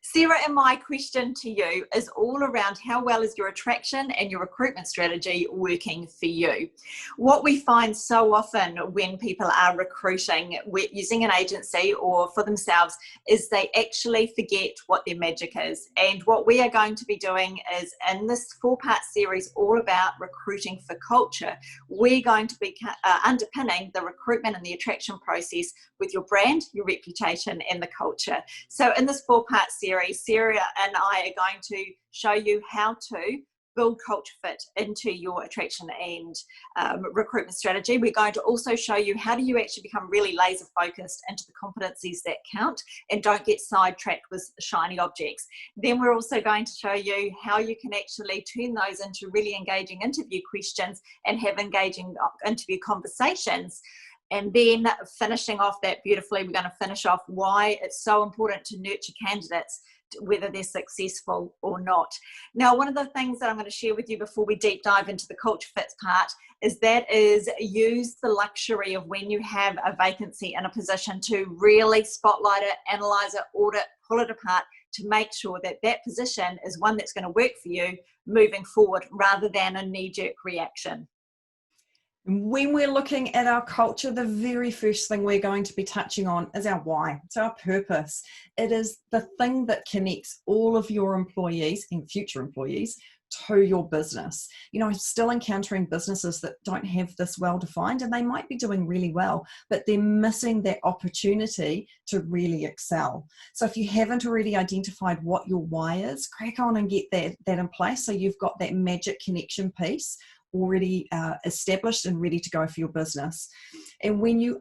Sarah, and my question to you is all around how well is your attraction and your recruitment strategy working for you? What we find so often when people are recruiting using an agency or for themselves is they actually forget what their magic is. And what we are going to be doing is in this 4-part series all about recruiting for culture, we're going to be underpinning the recruitment and the attraction process with your brand, your reputation and the culture. So in this 4-part series, Sarah and I are going to show you how to build culture fit into your attraction and recruitment strategy. We're going to also show you how do you actually become really laser focused into the competencies that count and don't get sidetracked with shiny objects. Then we're also going to show you how you can actually turn those into really engaging interview questions and have engaging interview conversations. And then finishing off that beautifully, we're going to finish off why it's so important to nurture candidates, whether they're successful or not. Now, one of the things that I'm going to share with you before we deep dive into the culture fits part is use the luxury of when you have a vacancy in a position to really spotlight it, analyze it, audit, pull it apart to make sure that that position is one that's going to work for you moving forward rather than a knee-jerk reaction. When we're looking at our culture, the very first thing we're going to be touching on is our why. It's our purpose. It is the thing that connects all of your employees and future employees to your business. You know, I'm still encountering businesses that don't have this well defined, and they might be doing really well, but they're missing that opportunity to really excel. So if you haven't already identified what your why is, crack on and get that in place so you've got that magic connection piece already established and ready to go for your business. And when you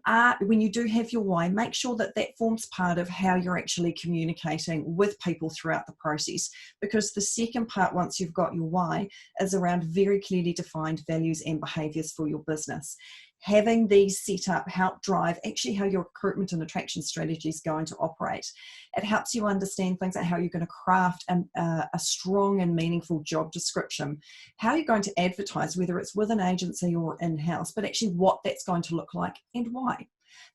do have your why, make sure that forms part of how you're actually communicating with people throughout the process, because the second part, once you've got your why, is around very clearly defined values and behaviors for your business. Having these set up help drive actually how your recruitment and attraction strategy is going to operate. It helps you understand things like how you're going to craft a strong and meaningful job description, how you're going to advertise, whether it's with an agency or in-house, but actually what that's going to look like and why.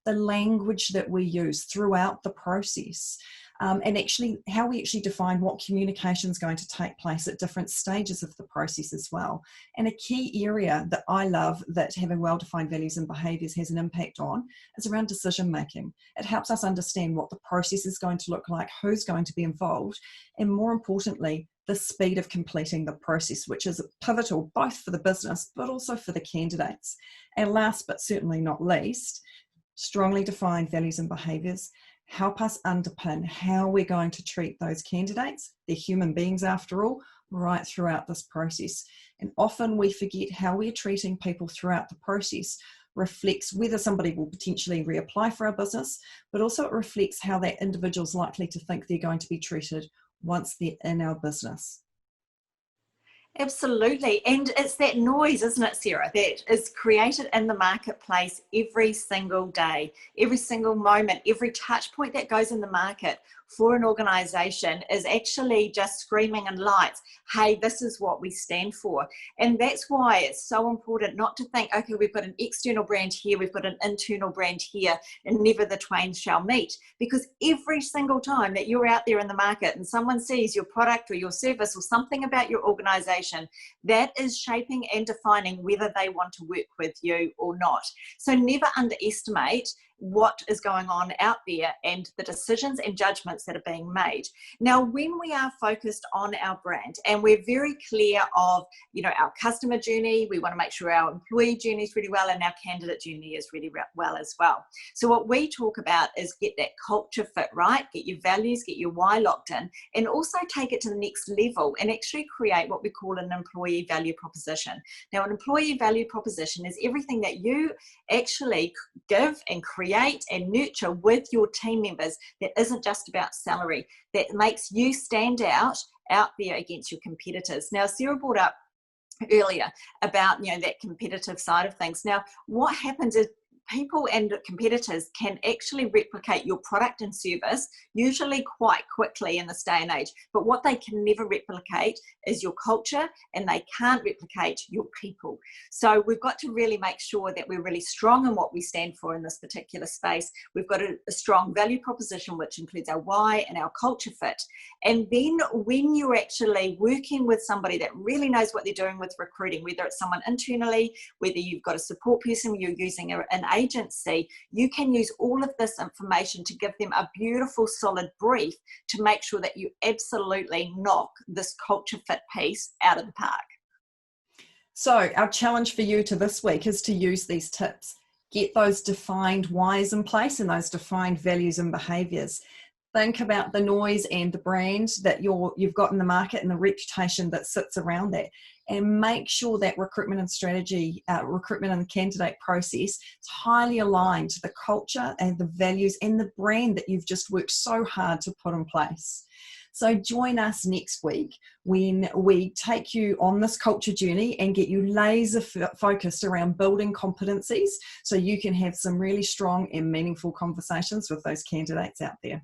The language that we use throughout the process, and actually how we actually define what communication is going to take place at different stages of the process as well. And a key area that I love that having well-defined values and behaviours has an impact on is around decision making. It helps us understand what the process is going to look like, who's going to be involved, and more importantly, the speed of completing the process, which is pivotal both for the business but also for the candidates. And last but certainly not least, strongly defined values and behaviours help us underpin how we're going to treat those candidates. They're human beings after all, right throughout this process. And often we forget how we're treating people throughout the process reflects whether somebody will potentially reapply for our business, but also it reflects how that individual's likely to think they're going to be treated once they're in our business. Absolutely. And it's that noise, isn't it, Sarah, that is created in the marketplace every single day, every single moment, every touch point that goes in the market for an organisation is actually just screaming in lights, hey, this is what we stand for. And that's why it's so important not to think, okay, we've got an external brand here, we've got an internal brand here, and never the twain shall meet. Because every single time that you're out there in the market and someone sees your product or your service or something about your organisation, that is shaping and defining whether they want to work with you or not. So never underestimate what is going on out there and the decisions and judgments that are being made. Now, when we are focused on our brand and we're very clear of, our customer journey, we want to make sure our employee journey is really well and our candidate journey is really well as well. So what we talk about is get that culture fit right, get your values, get your why locked in, and also take it to the next level and actually create what we call an employee value proposition. Now, an employee value proposition is everything that you actually give and create and nurture with your team members that isn't just about salary, that makes you stand out there against your competitors. Now, Sarah brought up earlier about that competitive side of things. Now, what happens is people and competitors can actually replicate your product and service, usually quite quickly in this day and age. But what they can never replicate is your culture, and they can't replicate your people. So we've got to really make sure that we're really strong in what we stand for in this particular space. We've got a strong value proposition, which includes our why and our culture fit. And then when you're actually working with somebody that really knows what they're doing with recruiting, whether it's someone internally, whether you've got a support person, you're using an agency, you can use all of this information to give them a beautiful, solid brief to make sure that you absolutely knock this culture fit piece out of the park. So our challenge for you to this week is to use these tips. Get those defined whys in place and those defined values and behaviours. Think about the noise and the brand that you've got in the market and the reputation that sits around that, and make sure that recruitment and strategy, recruitment and the candidate process is highly aligned to the culture and the values and the brand that you've just worked so hard to put in place. So join us next week when we take you on this culture journey and get you laser focused around building competencies so you can have some really strong and meaningful conversations with those candidates out there.